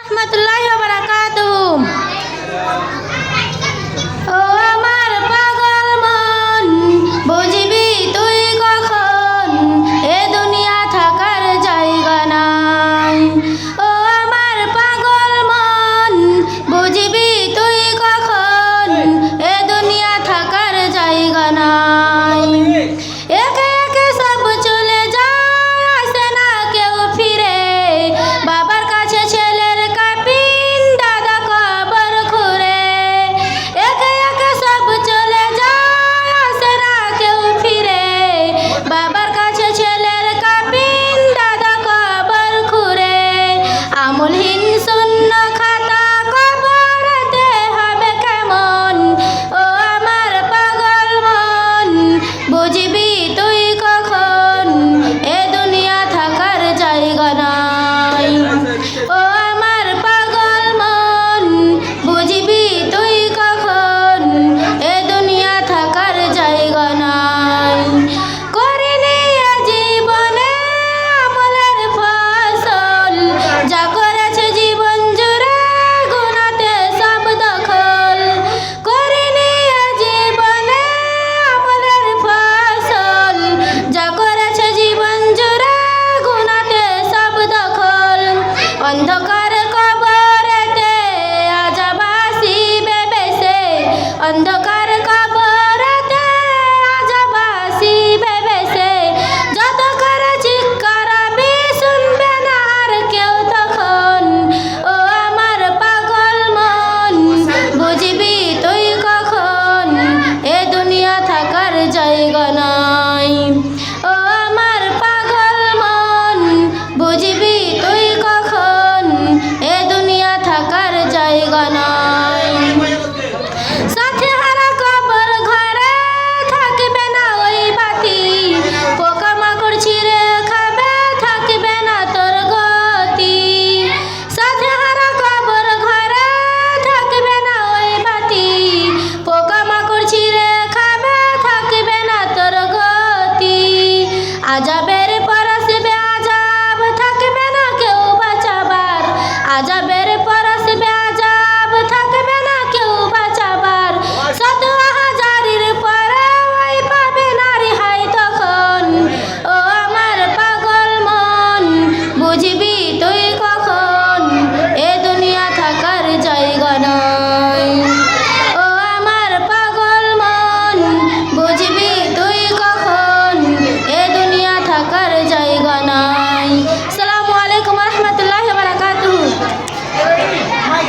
রহমতুল্লাহি ওয়া বারাকাতুহু। ও আমার পাগল মন, বুঝবি তুই কখন এ দুনিয়া থাকার জায়গা নাই। ও আমার পাগল মন, বুঝবি তুই কখন এ দুনিয়া থাকার জায়গা নাই। একে একে সব চলে যায়, আসে না কেউ ফিরে। বাবার কাছে ছেলের কাপিন, দাদা কবর খুঁড়ে। একে একে সব চলে যায়, আসে না কেউ ফিরে। বাবার কাছে ছেলের কাপিন, দাদা কবর খুঁড়ে। আমলহীন শূন্য খাতা কবরেতে হবে কেমন। ও আমার পাগল মন, বুঝবি তুই কখন এ দুনিয়া থাকার জায়গা নাই। ও আমার পাগল মন, বুঝবি তুই কখন এ দুনিয়া থাকার জায়গা নাই। করিনি এ জীবনে আমলের ফসল, যা করেছে জীবন জুড়ে গুনাতে সব দখল। করিনি এ জীবনে আমলের ফসল, যা করেছে জীবন জুড়ে গুনাতে সব দখল। অন্ধকার কবরেতে আযাব আসিবে বেশে, অন্ধকার কবরেতে আযাব আসিবে বেশে। যত করে চিৎকারাবি শুনবে না আর কেউ তখন। ও আমার পাগল মন, বুঝবি তুই কখন এ দুনিয়া থাকার জায়গা নাই। ও আমার পাগল মন, বুঝবি তুই কখন এ দুনিয়া থাকার জায়গা নাই।